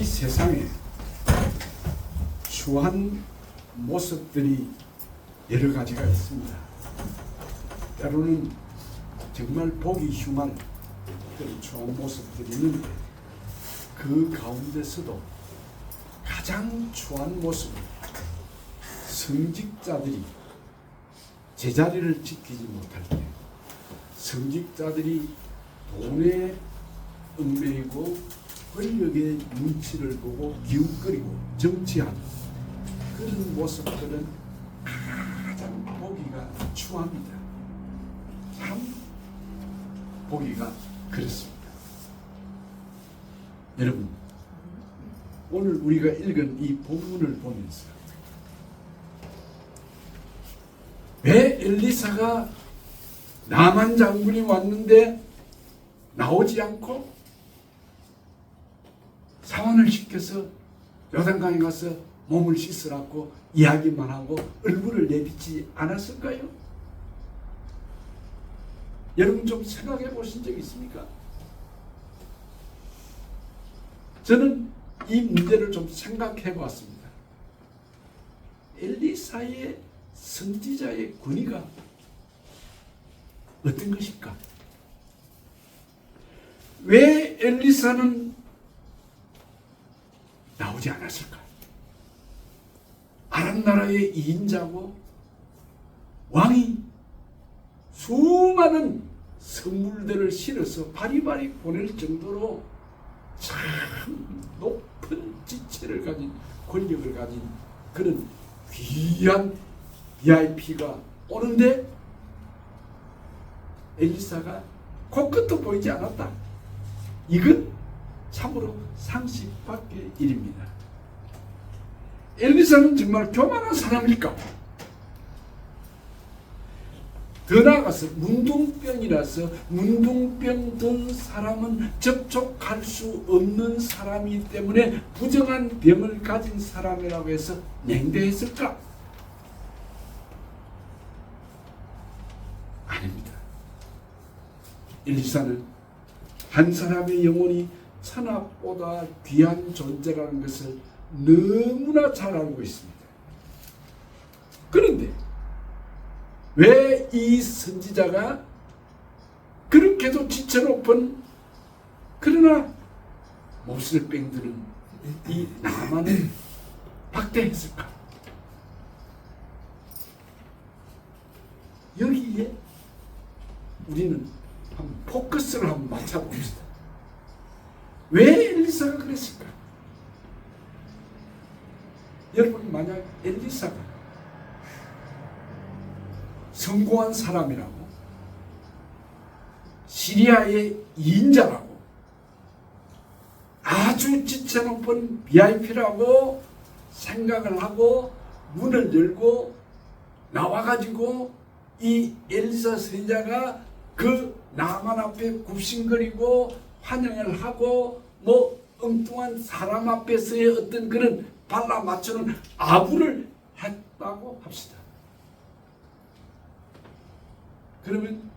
세상에 추한 모습들이 여러 가지가 있습니다. 때로는 정말 보기 흉한 그런 추한 모습들이 있는데 그 가운데서도 가장 추한 모습은 성직자들이 제자리를 지키지 못할 때, 성직자들이 돈에 얽매이고 권력의 눈치를 보고 기웃거리고 정치하는 그런 모습들은 가장 보기가 추합니다. 참 보기가 그렇습니다. 여러분, 오늘 우리가 읽은 이 본문을 보면서 왜 엘리사가 나만 장군이 왔는데 나오지 않고 사환을 시켜서 요단강에 가서 몸을 씻으라고 이야기만 하고 얼굴을 내비치지 않았을까요? 여러분 좀 생각해 보신 적 있습니까? 저는 이 문제를 좀 생각해 보았습니다. 엘리사의 선지자의 권위가 어떤 것일까? 왜 엘리사는 나오지 않았을까? 아람 나라의 2인자고 왕이 수많은 선물들을 실어서 바리바리 보낼 정도로 참 높은 지체를 가진 권력을 가진 그런 귀한 VIP가 오는데 엘리사가 코끝도 보이지 않았다. 이건 참으로 상식 밖의 일입니다. 엘리사는 정말 교만한 사람일까? 더 나아가서 문둥병이라서 문둥병 든 사람은 접촉할 수 없는 사람이기 때문에 부정한 병을 가진 사람이라고 해서 냉대했을까? 아닙니다. 엘리사는 한 사람의 영혼이 천하보다 귀한 존재라는 것을 너무나 잘 알고 있습니다. 그런데 왜 이 선지자가 그렇게도 지체 높은 그러나 몹쓸 뺑드는 이 나만을 박대했을까? 여기에 우리는 한번 포커스를 한번 맞춰봅시다. 왜 엘리사가 그랬을까? 여러분, 만약 엘리사가 성공한 사람이라고, 시리아의 2인자라고, 아주 지체 높은 VIP라고 생각을 하고 문을 열고 나와가지고 이 엘리사 선지자가 그 나만 앞에 굽신거리고 환영을 하고 뭐 엉뚱한 사람 앞에서의 어떤 그런 발라 맞추는 아부를 했다고 합시다. 그러면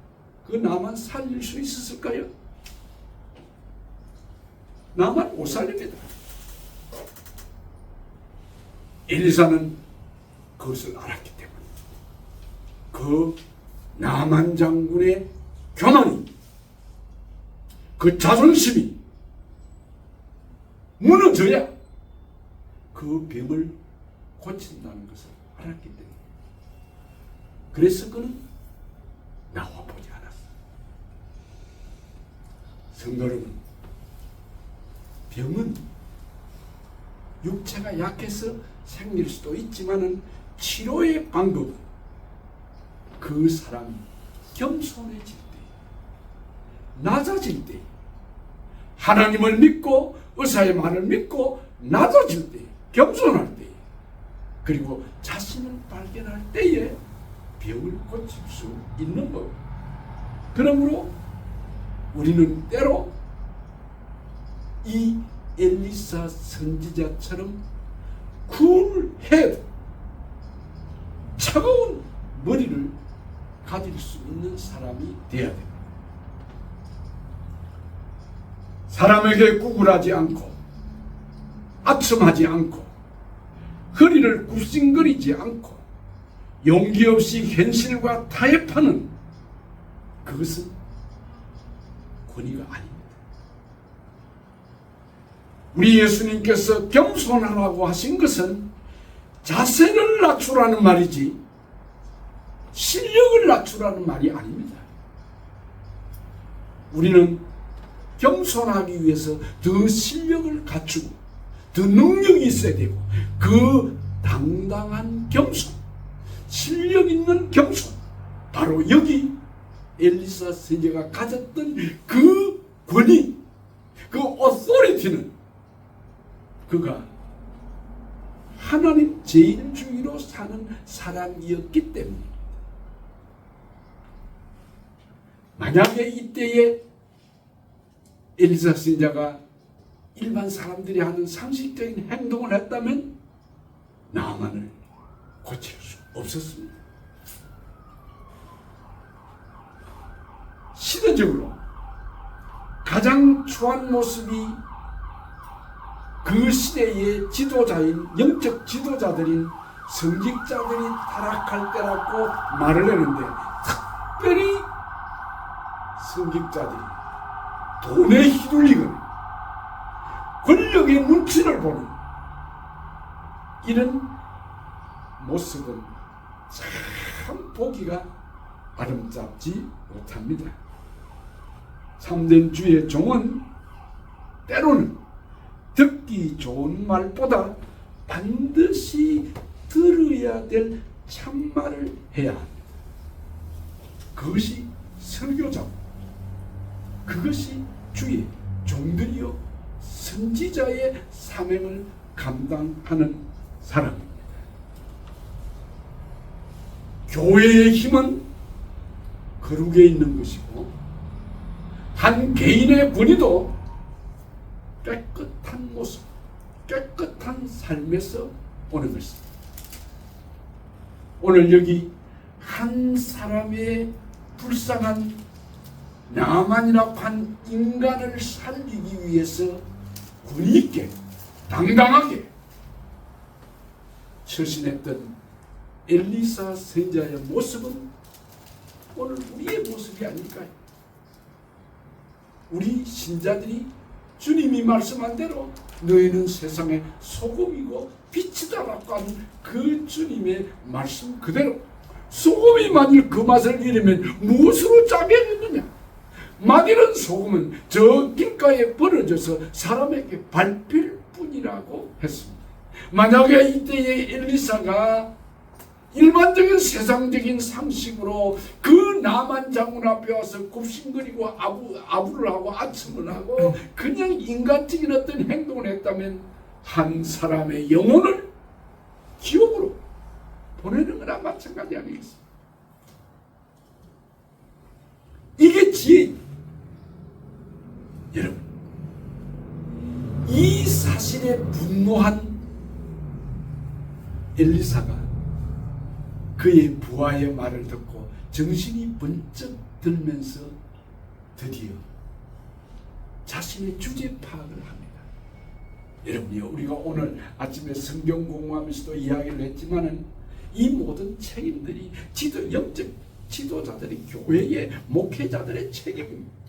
그 나만 살릴 수 있었을까요? 나만 못 살립니다. 엘리사는 그것을 알았기 때문에 그 나만 장군의 교만이, 그 자존심이 무너져야 그 병을 고친다는 것을 알았기 때문에 그래서 그는 나와보지 않았어. 성도 여러분, 병은 육체가 약해서 생길 수도 있지만은 치료의 방법은 그 사람이 겸손해질 때, 낮아질 때, 하나님을 믿고 의사의 말을 믿고 낮아질 때, 겸손할 때, 그리고 자신을 발견할 때에 병을 고칠 수 있는 법. 그러므로 우리는 때로 이 엘리사 선지자처럼 쿨헤드, 차가운 머리를 가질 수 있는 사람이 되어야 됩니다. 사람에게 구걸하지 않고 아첨하지 않고 허리를 굽신거리지 않고 용기 없이 현실과 타협하는 그것은 권위가 아닙니다. 우리 예수님께서 겸손하라고 하신 것은 자세를 낮추라는 말이지 실력을 낮추라는 말이 아닙니다. 우리는 겸손하기 위해서 더 실력을 갖추고 더 능력이 있어야 되고 그 당당한 겸손, 실력 있는 겸손, 바로 여기 엘리사 선지자가 가졌던 그 권위, 그 오토리티는 그가 하나님 제일주의로 사는 사람이었기 때문입니다. 만약에 이때에 엘리사 선지자가 일반 사람들이 하는 상식적인 행동을 했다면 나만을 고칠 수 없었습니다. 시대적으로 가장 추한 모습이 그 시대의 지도자인 영적 지도자들인 성직자들이 타락할 때라고 말을 했는데 특별히 성직자들이 돈에 휘둘리거나 권력의 눈치를 보는 이런 모습은 참 보기가 아름답지 못합니다. 참된 주의 종은 때로는 듣기 좋은 말보다 반드시 들어야 될 참말을 해야 합니다. 그것이 설교자고 그것이 주의 종들이요 선지자의 사명을 감당하는 사람입니다. 교회의 힘은 거룩에 있는 것이고 한 개인의 권위도 깨끗한 모습, 깨끗한 삶에서 오는 것입니다. 오늘 여기 한 사람의 불쌍한 나만이라고 한 인간을 살리기 위해서 권위 있게 당당하게 처신했던 엘리사 선지자의 모습은 오늘 우리의 모습이 아닐까요? 우리 신자들이 주님이 말씀한 대로 너희는 세상의 소금이고 빛이다라고 하는 그 주님의 말씀 그대로 소금이 만일 그 맛을 잃으면 무엇으로 짜게 되느냐? 만일은 소금은 저 길가에 버려져서 사람에게 밟힐 뿐이라고 했습니다. 만약에 이때의 엘리사가 일반적인 세상적인 상식으로 그 나만 장군 앞에 와서 굽신거리고 아부를 하고 아첨을 하고 그냥 인간적인 어떤 행동을 했다면 한 사람의 영혼을 지옥으로 보내는 거나 마찬가지 아니겠습니까? 이게 지혜입니다. 여러분, 이 사실에 분노한 엘리사가 그의 부하의 말을 듣고 정신이 번쩍 들면서 드디어 자신의 주제 파악을 합니다. 여러분이요, 우리가 오늘 아침에 성경 공부하면서도 이야기를 했지만은 이 모든 책임들이 영적 지도자들이 교회의 목회자들의 책임입니다.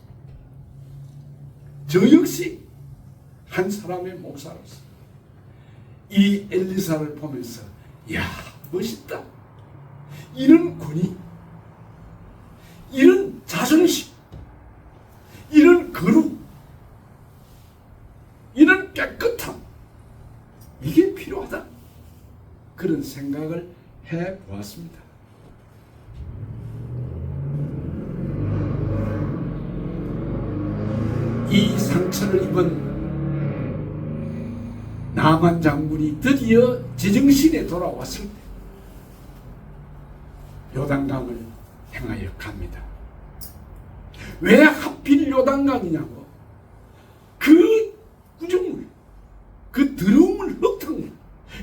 저 역시 한 사람의 목사로서 이 엘리사를 보면서 야, 멋있다. 이런 권위, 이런 자존심, 이런 거룩, 이런 깨끗함, 이게 필요하다. 그런 생각을 해보았습니다. 이 상처를 입은 나만 장군이 드디어 제정신에 돌아왔을 때 요단강을 향하여 갑니다. 왜 하필 요단강이냐고? 그 구정물, 그 더러움을 흙탕물,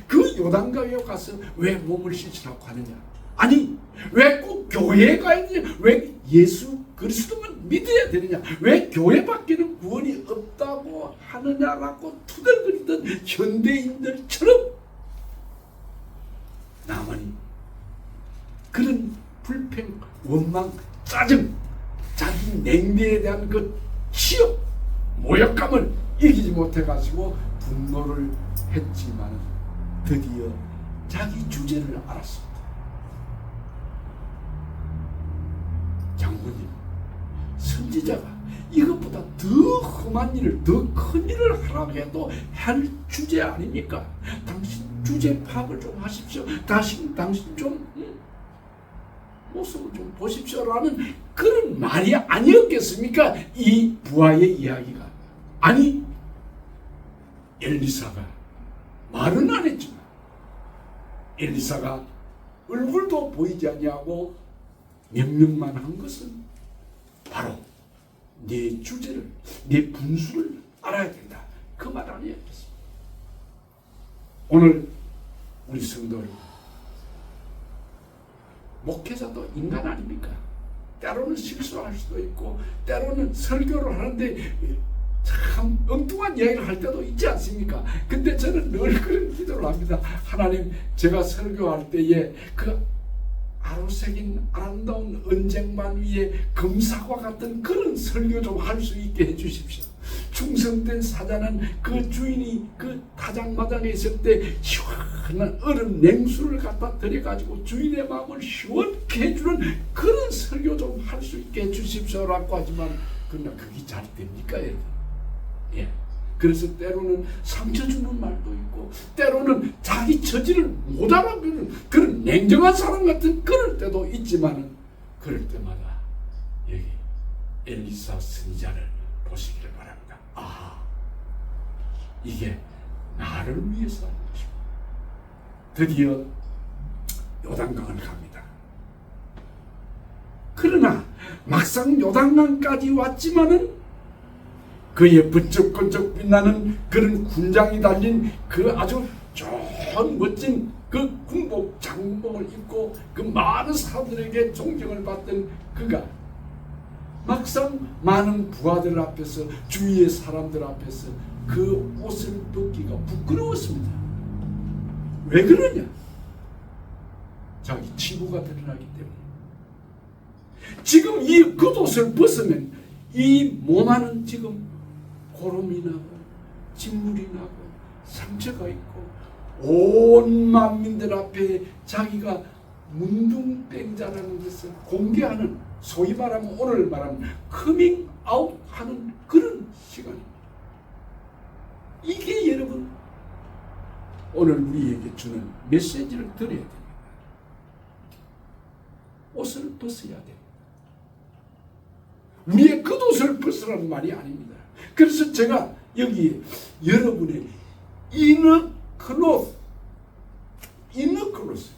그 요단강에 가서 왜 몸을 씻으라고 하느냐? 아니, 왜 꼭 교회에 가야 되냐? 왜 예수 그리스도만 믿어야 되느냐? 왜 교회밖에는 구원이 없다고 하느냐라고 투덜거리던 현대인들처럼 나만이 그런 불평, 원망, 짜증, 자기 냉대에 대한 그 치욕, 모욕감을 이기지 못해가지고 분노를 했지만 드디어 자기 주제를 알았습니다. 장모님, 선지자가 이것보다 더 험한 일을, 더 큰 일을 하라고 해도 할 주제 아닙니까? 당신 주제 파악을 좀 하십시오. 당신 좀 모습을 좀 보십시오라는 그런 말이 아니었겠습니까? 이 부하의 이야기가. 아니, 엘리사가 말은 안 했지만 엘리사가 얼굴도 보이지 아니하고 명령만 한 것은 바로 네 주제를, 네 분수를 알아야 된다. 그 말 아니었겠습니까? 오늘 우리 성도들, 목회자도 인간 아닙니까? 때로는 실수할 수도 있고 때로는 설교를 하는데 참 엉뚱한 이야기를 할 때도 있지 않습니까? 근데 저는 늘 그런 기도를 합니다. 하나님, 제가 설교할 때에 그 아로새긴 아름다운 언쟁만 위에 금사과 같은 그런 설교 좀 할 수 있게 해주십시오. 충성된 사자는 그 주인이 그 타작마당에 있을 때 시원한 얼음 냉수를 갖다 들여가지고 주인의 마음을 시원케 해주는 그런 설교 좀 할 수 있게 해주십시오라고 하지만 그러나 그게 잘 됩니까, 여러분? 예. 그래서 때로는 상처 주는 말도 있고 때로는 자기 처지를 못 알아보는 그런 냉정한 사람 같은 그럴 때도 있지만은 그럴 때마다 여기 엘리사 선지자를 보시기를 바랍니다. 아, 이게 나를 위해서 하는 것입니다. 드디어 요단강을 갑니다. 그러나 막상 요단강까지 왔지만은 그의 번쩍번쩍 빛나는 그런 군장이 달린 그 아주 좋은 멋진 그 군복 장복을 입고 그 많은 사람들에게 존경을 받던 그가 막상 많은 부하들 앞에서, 주위의 사람들 앞에서 그 옷을 벗기가 부끄러웠습니다. 왜 그러냐? 자기 치부가 드러나기 때문에. 지금 이 겉옷을 벗으면 이 몸 안은 지금 고름이 나고 진물이 나고 상처가 있고 온 만민들 앞에 자기가 문둥병자라는 것을 공개하는, 소위 말하면 오늘 말하면 커밍 아웃 하는 그런 시간입니다. 이게 여러분 오늘 우리에게 주는 메시지를 드려야 됩니다. 옷을 벗어야 됩니다. 우리의 겉옷을 벗으라는 말이 아닙니다. 그래서 제가 여기 여러분의 이너 클로스,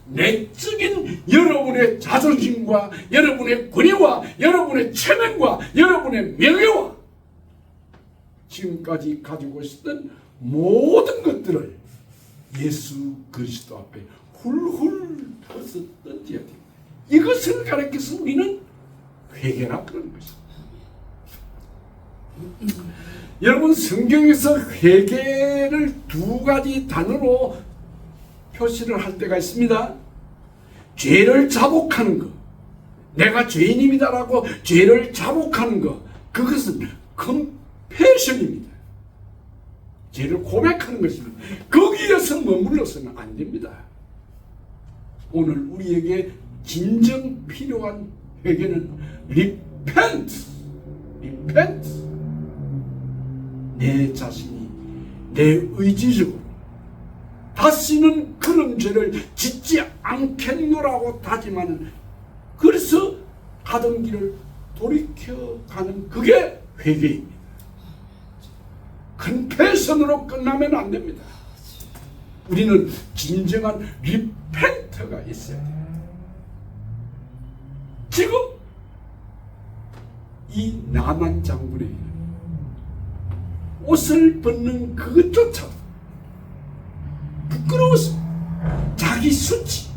내적인 여러분의 자존심과 여러분의 권위와 여러분의 체면과 여러분의 명예와 지금까지 가지고 있었던 모든 것들을 예수 그리스도 앞에 훌훌 벗어 던져야 됩니다. 이것을 가르쳐서 우리는 회개라 그러는 것입니다. 여러분, 성경에서 회개를 두 가지 단어로 표시를 할 때가 있습니다. 죄를 자복하는 것, 내가 죄인입니다라고 죄를 자복하는 것, 그것은 컴패션입니다. 죄를 고백하는 것입니다. 거기에서 머물러서는 안 됩니다. 오늘 우리에게 진정 필요한 회개는 repent. 내 자신이 내 의지적으로 다시는 그런 죄를 짓지 않겠노라고 다짐하는, 그래서 가던 길을 돌이켜가는 그게 회개입니다. 컨페션으로 끝나면 안 됩니다. 우리는 진정한 리펜터가 있어야 돼요. 지금 이 나만 장군의 옷을 벗는 그것조차 부끄러워서 자기 수치,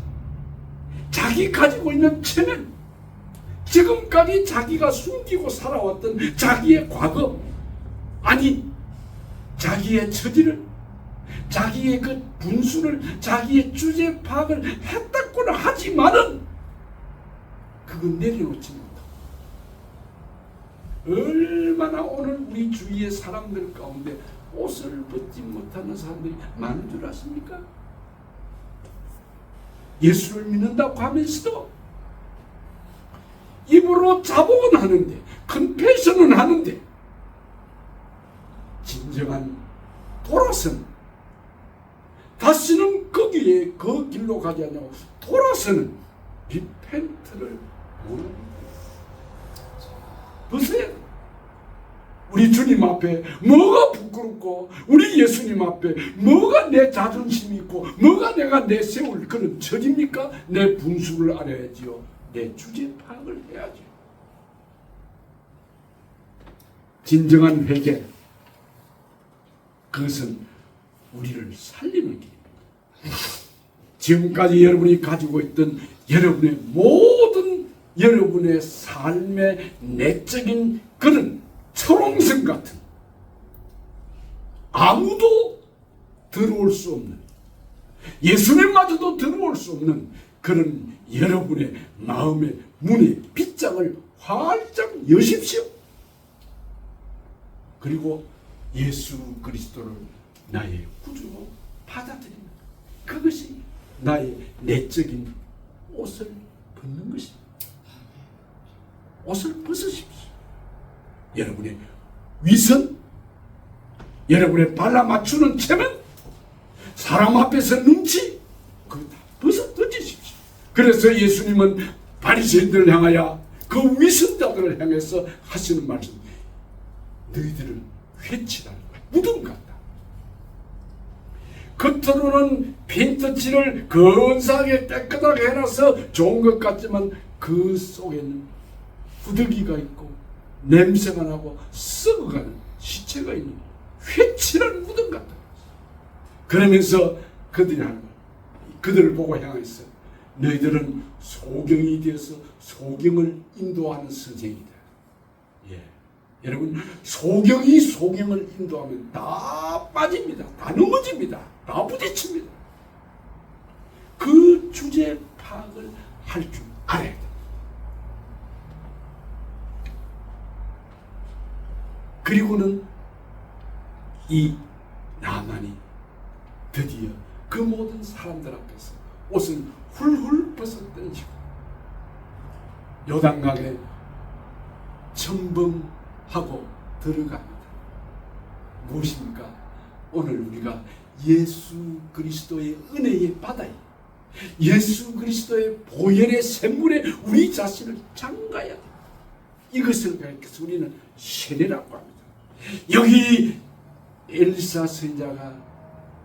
자기 가지고 있는 체면, 지금까지 자기가 숨기고 살아왔던 자기의 과거, 아니 자기의 처지를, 자기의 그 분수를, 자기의 주제 파악을 했다고는 하지만은 그건 내려놓지 못하고, 얼마나 오늘 우리 주위의 사람들 가운데 옷을 벗지 못하는 사람들이 많은 줄 아십니까? 예수를 믿는다고 하면서도 입으로 자복은 하는데, 컨페션은 하는데, 진정한 돌아서는, 다시는 거기에 그 길로 가지 않냐고 돌아서는 리펜트를 원합니다. 보세요. 우리 주님 앞에 뭐가 부끄럽고, 우리 예수님 앞에 뭐가 내 자존심이 있고, 뭐가 내가 내세울 그런 처지입니까? 내 분수를 알아야지요. 내 주제 파악을 해야죠. 진정한 회개, 그것은 우리를 살리는 길입니다. 지금까지 여러분이 가지고 있던 여러분의 모든 여러분의 삶의 내적인 그런 초롱성 같은, 아무도 들어올 수 없는, 예수님마저도 들어올 수 없는 그런 여러분의 마음의 문의 빗장을 활짝 여십시오. 그리고 예수 그리스도를 나의 구주로 받아들입니다. 그것이 나의 내적인 옷을 벗는 것입니다. 옷을 벗으십시오. 여러분의 위선, 여러분의 발라맞추는 체면, 사람 앞에서 눈치, 그거 다 벗어 던지십시오. 그래서 예수님은 바리새인들을 향하여, 그 위선자들을 향해서 하시는 말씀, 너희들은 회칠한 무덤 같다. 겉으로는 핀터칠을 근사하게 깨끗하게 해놔서 좋은 것 같지만 그 속에는 후들기가 있고 냄새가 나고 썩어가는 시체가 있는 회칠한 무덤 같다. 그러면서 그들이 하는 말, 그들을 보고 향해서 너희들은 소경이 되어서 소경을 인도하는 선생이다. 예. 여러분, 소경이 소경을 인도하면 다 빠집니다. 다 넘어집니다. 다 부딪힙니다. 그 주제 파악을 할 줄 알아야 됩니다. 그리고는 이 나만이 드디어 그 모든 사람들 앞에서 옷을 훌훌 벗어 던지고 요단강에 첨벙하고 들어갑니다. 무엇입니까? 오늘 우리가 예수 그리스도의 은혜의 바다에, 예수 그리스도의 보혈의 샘물에 우리 자신을 잠가야 됩니다. 이것을 가리켜서 우리는 세례라고 합니다. 여기 엘사 선지자가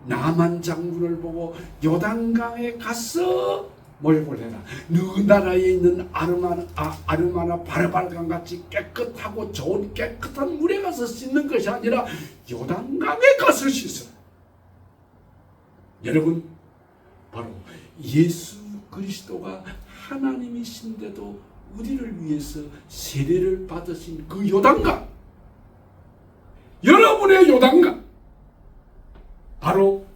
나만 장군을 보고 요단강에 가서 모욕을 해라. 너희 나라에 있는 아르마나 바르발강 같이 깨끗하고 좋은 깨끗한 물에 가서 씻는 것이 아니라 요단강에 가서 씻어라. 여러분, 바로 예수 그리스도가 하나님이신데도 우리를 위해서 세례를 받으신 그 요단강, 여러분의 요단강, 바로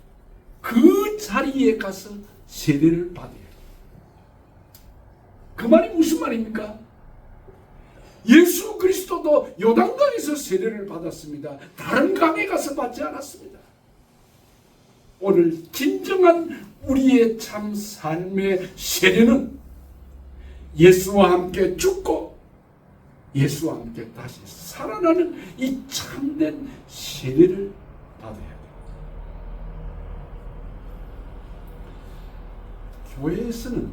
그 자리에 가서 세례를 받아야 해요. 그 말이 무슨 말입니까? 예수 그리스도도 요단강에서 세례를 받았습니다. 다른 강에 가서 받지 않았습니다. 오늘 진정한 우리의 참 삶의 세례는 예수와 함께 죽고 예수와 함께 다시 살아나는 이 참된 세례를 받아야 돼요. 교회에서는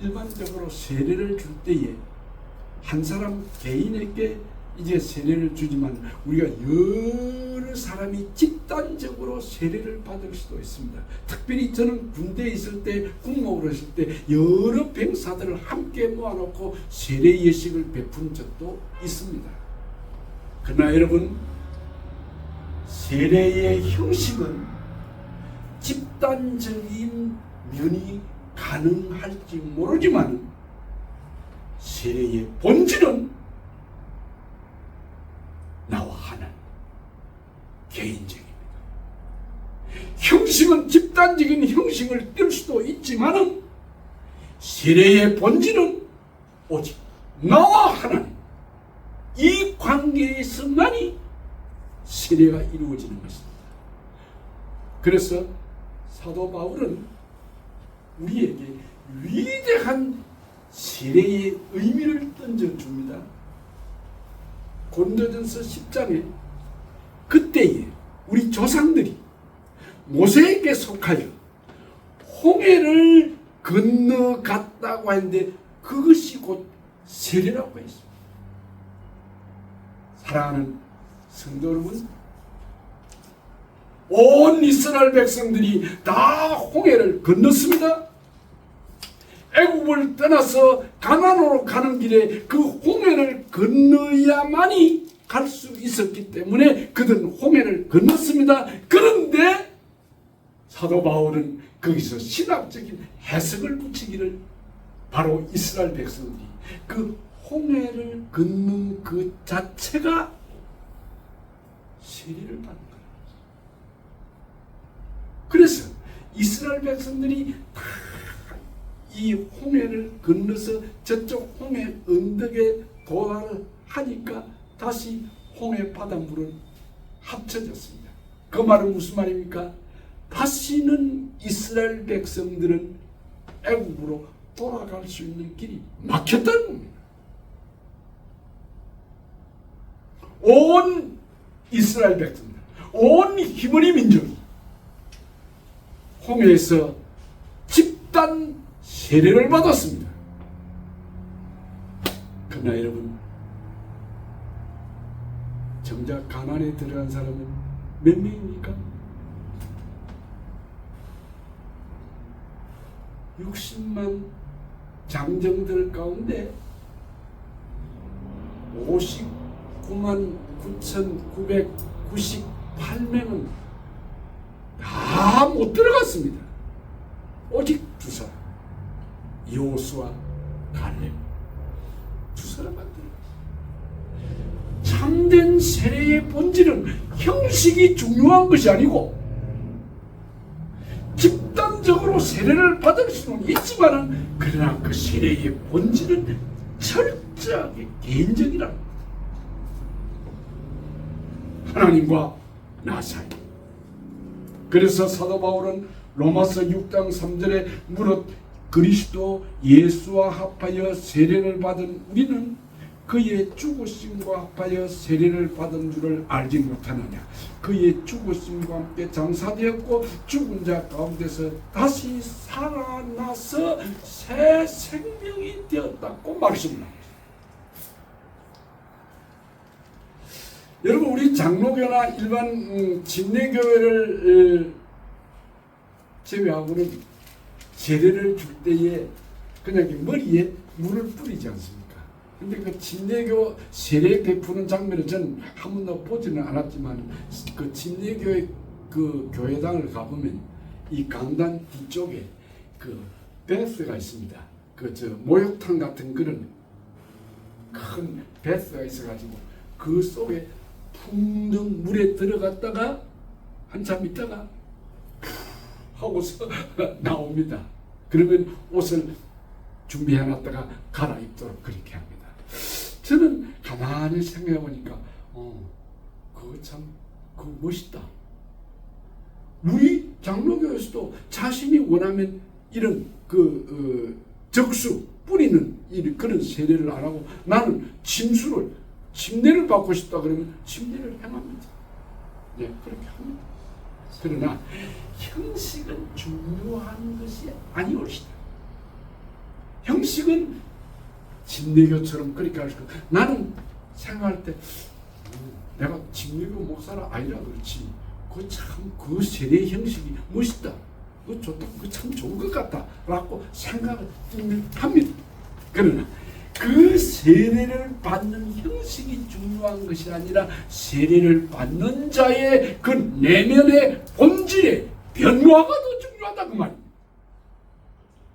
일반적으로 세례를 줄 때에 한 사람 개인에게 이제 세례를 주지만 우리가 여러 사람이 집단적으로 세례를 받을 수도 있습니다. 특별히 저는 군대에 있을 때, 군목으로 있을 때 여러 병사들을 함께 모아놓고 세례 예식을 베푼 적도 있습니다. 그러나 여러분, 세례의 형식은 집단적인 면이 가능할지 모르지만 세례의 본질은 나와 하나님 개인적입니다. 형식은 집단적인 형식을 띌 수도 있지만은 세례의 본질은 오직 나와 하나님 이 관계에서만이 세례가 이루어지는 것입니다. 그래서 사도 바울은 우리에게 위대한 세례의 의미를 던져줍니다. 고린도전서 10장에 그때에 우리 조상들이 모세에게 속하여 홍해를 건너갔다고 하는데 그것이 곧 세례라고 했습니다. 사랑하는 성도 여러분, 온 이스라엘 백성들이 다 홍해를 건넜습니다. 애굽을 떠나서 가나안으로 가는 길에 그 홍해를 건너야만이 갈 수 있었기 때문에 그들은 홍해를 건넜습니다. 그런데 사도 바울은 거기서 신학적인 해석을 붙이기를 바로 이스라엘 백성들이 그 홍해를 건넌 그 자체가 세례를 받는 거예요. 그래서 이스라엘 백성들이 다 이 홍해를 건너서 저쪽 홍해 언덕에 도달을 하니까 다시 홍해 바닷물은 합쳐졌습니다. 그 말은 무슨 말입니까? 다시는 이스라엘 백성들은 애굽으로 돌아갈 수 있는 길이 막혔다는 겁니다. 온 이스라엘 백성들, 온 히브리 민족이 홍해에서 집단 세례를 받았습니다. 그러나 여러분, 정작 가나안에 들어간 사람은 몇 명입니까? 60만 장정들 가운데 59만 9,998명은 다 못 들어갔습니다. 오직 두 사람, 여호수아, 갈렙 두 사람만 들어갔습니다. 참된 세례의 본질은 형식이 중요한 것이 아니고 집단적으로 세례를 받을 수는 있지만 그러나 그 세례의 본질은 철저하게 개인적이라. 하나님과 나 사이. 그래서 사도 바울은 로마서 6장 3절에 무릇 그리스도 예수와 합하여 세례를 받은 우리는 그의 죽으심과 합하여 세례를 받은 줄을 알지 못하느냐. 그의 죽으심과 함께 장사되었고 죽은 자 가운데서 다시 살아나서 새 생명이 되었다고 말씀합니다. 여러분, 우리 장로교나 일반 침례교회를 제외하고는 세례를 줄 때에 그냥 머리에 물을 뿌리지 않습니까? 근데 그 침례교 세례 베푸는 장면을 저는 한 번도 보지는 않았지만 그 침례교회 그 교회당을 가보면 이 강단 뒤쪽에 그 베스가 있습니다. 그 저 목욕탕 같은 그런 큰 베스가 있어가지고 그 속에 풍덩 물에 들어갔다가 한참 있다가 하고서 나옵니다. 그러면 옷을 준비해놨다가 갈아입도록 그렇게 합니다. 저는 가만히 생각해 보니까 그거 참 그거 멋있다. 우리 장로교에서도 자신이 원하면 이런 적수 뿌리는 그런 세례를 안 하고 나는 침례를 받고 싶다 그러면 침례를 행합니다. 네, 그렇게 합니다. 그러나 형식은 중요한 것이 아니올시다. 형식은 침례교처럼 그렇게 할 수 있고, 나는 생각할 때 내가 침례교 목사라 아니라 그렇지 그 세례 형식이 멋있다, 그거 좋다, 그거 참 좋은 것 같다 라고 생각을 합니다. 그러나 그 세례를 받는 형식이 중요한 것이 아니라 세례를 받는 자의 그 내면의 본질의 변화가 더 중요하다 그 말입니다.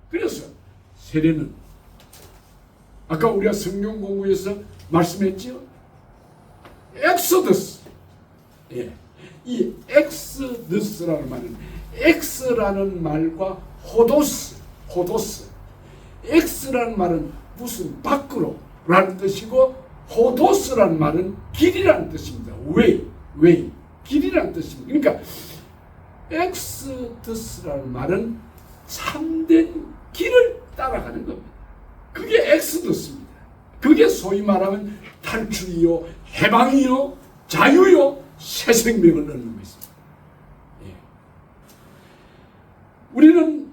그래서 세례는 아까 우리가 성경 공부에서 말씀했지요. 엑소더스. 예. 이 엑스더스라는 말은 엑스라는 말과 호도스. 엑스라는 말은 무슨 밖으로 라는 뜻이고 호도스라는 말은 길이라는 뜻입니다. 웨이. 길이라는 뜻입니다. 그러니까 엑스더스라는 말은 참된 길을 따라가는 겁니다. 그게 엑스더스입니다. 그게 소위 말하면 탈출이요, 해방이요, 자유요, 새 생명을 얻는 것입니다. 예. 우리는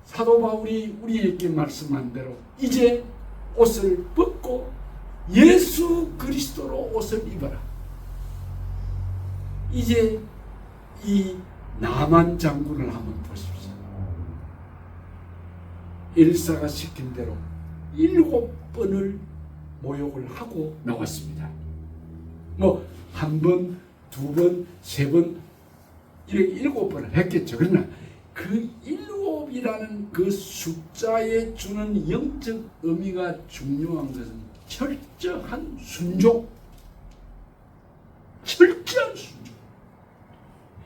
사도 바울이 우리에게 말씀한 대로 이제 옷을 벗고 예수 그리스도로 옷을 입어라. 이제 이 나만 장군을 한번 보십시오. 엘사가 시킨 대로 7번을 모욕을 하고 나왔습니다. 뭐 한 번, 두 번, 세 번 이렇게 7번을 했겠죠. 그러나 그 7이라는 그 숫자에 주는 영적 의미가 중요한 것은 철저한 순종.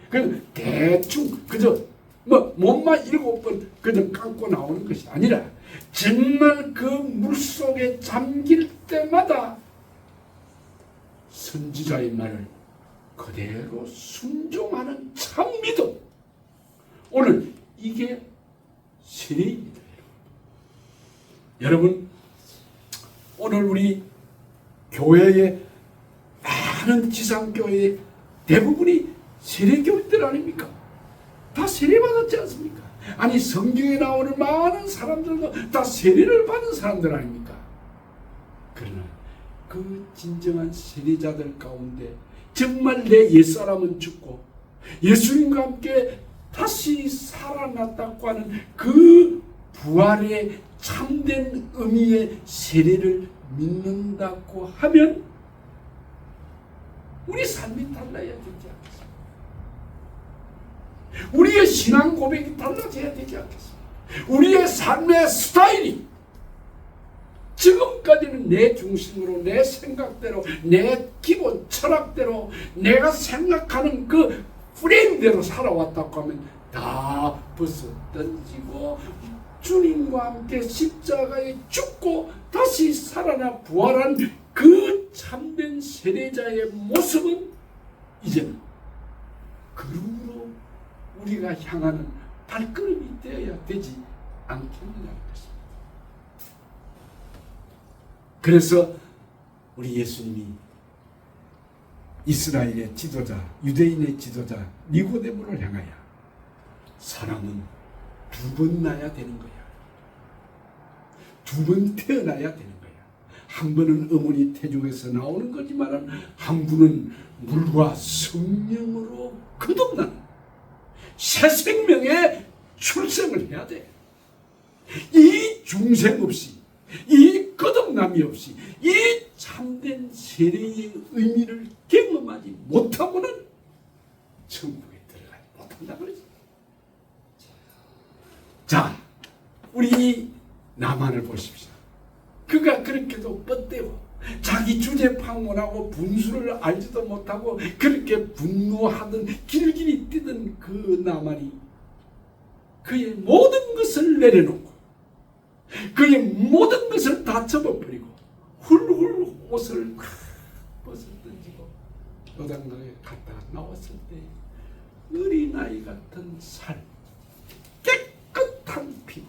그래서 대충 그저 뭐 몸만 7번 그저 감고 나오는 것이 아니라 정말 그 물속에 잠길 때마다 선지자의 말을 그대로 순종하는 참 믿음. 오늘 이게 세례입니다. 여러분, 오늘 우리 교회의 많은 지상교회의 대부분이 세례교회들 아닙니까? 다 세례받았지 않습니까? 아니 성경에 나오는 많은 사람들도 다 세례를 받은 사람들 아닙니까? 그러나 그 진정한 세례자들 가운데 정말 내 옛사람은 죽고 예수님과 함께 다시 살아났다고 하는 그 부활의 참된 의미의 세례를 믿는다고 하면 우리 삶이 달라야 되지 않겠습니까? 우리의 신앙 고백이 달라져야 되지 않겠습니까? 우리의 삶의 스타일이 지금까지는 내 중심으로 내 생각대로 내 기본 철학대로 내가 생각하는 그 프레임대로 살아왔다고 하면 다 벗어 던지고 주님과 함께 십자가에 죽고 다시 살아나 부활한 그 참된 세례자의 모습은 이제는 그룹으로 우리가 향하는 발걸음이 되어야 되지 않겠느냐는 것입니다. 그래서 우리 예수님이 이스라엘의 지도자, 유대인의 지도자 니고데모를 향하여 사람은 2번 나야 되는 거야. 2번 태어나야 되는 거야. 한 번은 어머니 태중에서 나오는 거지만 한 분은 물과 성령으로 거듭나는 새 생명의 출생을 해야 돼. 이 중생 없이 이 거듭남이 없이 이 참된 세례의 의미를 경험하지 못하고는 천국에 들어가지 못한다 그러지. 자, 우리 나만을 보십시오. 그가 그렇게도 뻗대고 자기 주제 방문하고 분수를 알지도 못하고 그렇게 분노하던 길길이 뛰던 그 나만이 그의 모든 것을 내려놓고 그의 모든 것을 다 접어버리고 훌훌 옷을 벗어 던지고 요단강에 갔다가 나왔을 때 어린아이 같은 살, 깨끗한 피부,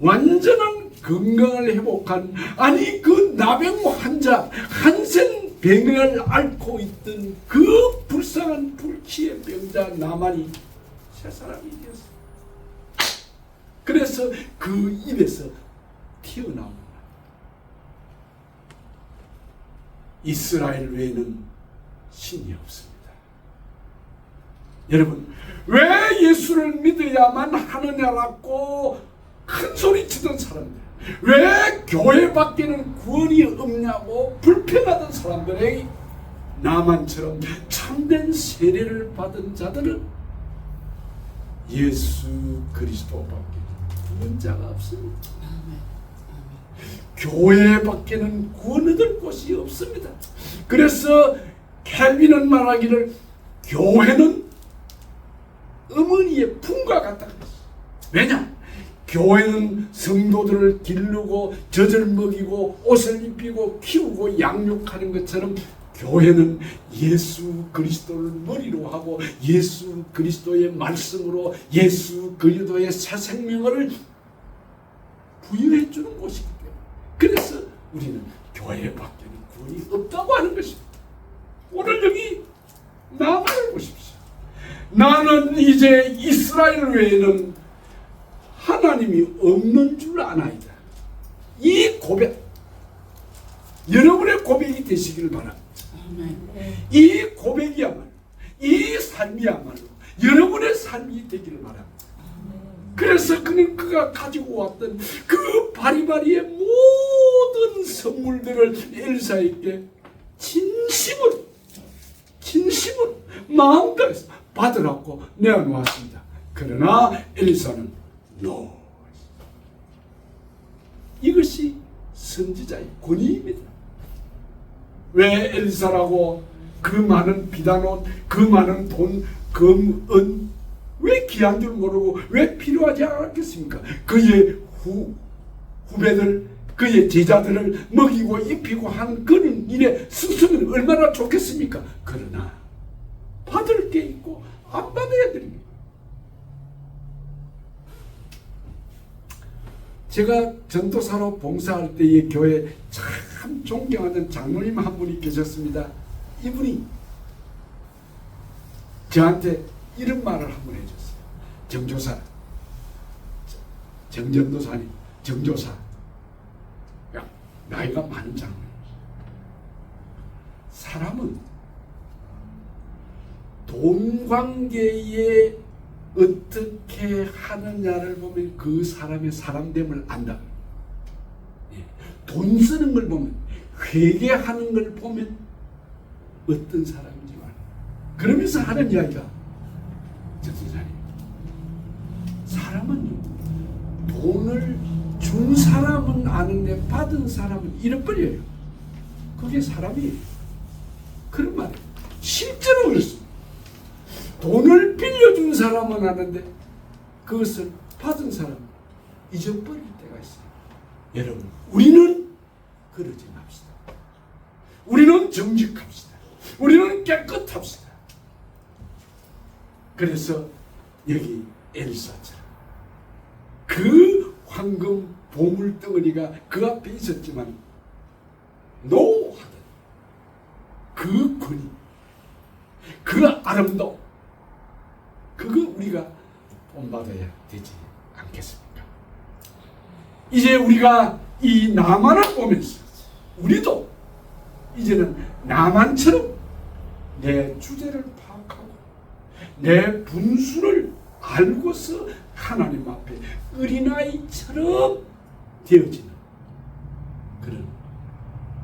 완전한 건강을 회복한 아니 그 나병 환자 한센 병을 앓고 있던 그 불쌍한 불치의 병자 나만이 새 사람이 되었어. 그래서 그 입에서 튀어나온 이스라엘 외에는 신이 없습니다. 여러분, 왜 예수를 믿어야만 하느냐라고 큰 소리 치던 사람들, 왜 교회 밖에는 구원이 없냐고 불평하던 사람들에게 나만처럼 참된 세례를 받은 자들은 예수 그리스도밖에 구원자가 없습니다. 교회밖에는 구원 얻을 곳이 없습니다. 그래서 켈빈은 말하기를 교회는 어머니의 품과 같다 그랬어. 왜냐? 교회는 성도들을 기르고 젖을 먹이고 옷을 입히고 키우고 양육하는 것처럼 교회는 예수 그리스도를 머리로 하고 예수 그리스도의 말씀으로 예수 그리스도의 새 생명을 부여해 주는 곳이기 때문에 그래서 우리는 교회밖에는 구원이 없다고 하는 것입니다. 오늘 여기 나만을 보십시오. 나는 이제 이스라엘 외에는 하나님이 없는 줄 아나이다. 이 고백, 여러분의 고백이 되시기를 바랍니다. 이 고백이야말로, 이 삶이야말로 여러분의 삶이 되기를 바랍니다. 그래서 그가 가지고 왔던 그 바리바리의 모든 선물들을 엘사에게 진심으로 마음 다해서 받으라고 내어놓았습니다. 그러나 엘사는 No. 이것이 선지자의 권위입니다. 왜 엘사라고 그 많은 비단옷, 그 많은 돈, 금, 은 왜 귀한 줄 모르고 왜 필요하지 않았겠습니까? 그의 후배들, 그의 제자들을 먹이고 입히고 한 그런 일에 스스로는 얼마나 좋겠습니까? 그러나 받을 게 있고 안 받아야 됩니다. 제가 전도사로 봉사할 때의 교회에 참 존경하는 장로님 한 분이 계셨습니다. 이분이 저한테 이런 말을 한 번 해줬어요. 정조사, 정전도사님, 정조사, 나이가 많은 장로님. 사람은 돈 관계에 어떻게 하느냐를 보면 그 사람의 사람됨을 안다. 돈 쓰는 걸 보면, 회개하는 걸 보면 어떤 사람인지 말. 그러면서 하는 이야기가, 전도사님, 사람은 돈을 준 사람은 아는데 받은 사람은 잃어버려요. 그게 사람이에요. 그런 말이에요. 실제로 그렇습니다. 돈을 빌려준 사람은 아는데 그것을 받은 사람은 잊어버릴 때가 있어요. 여러분, 우리는 그러지 맙시다. 우리는 정직합시다. 우리는 깨끗합시다. 그래서 여기 엘사처럼 그 황금 보물 덩어리가 그 앞에 있었지만 노하던 그 권위, 그 아름다움, 그거 우리가 본받아야 되지 않겠습니까? 이제 우리가 이 나만을 보면서 우리도 이제는 나만처럼 내 주제를 파악하고 내 분수를 알고서 하나님 앞에 어린아이처럼 되어지는 그런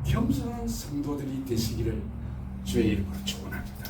겸손한 성도들이 되시기를 주의 이름으로 축원합니다.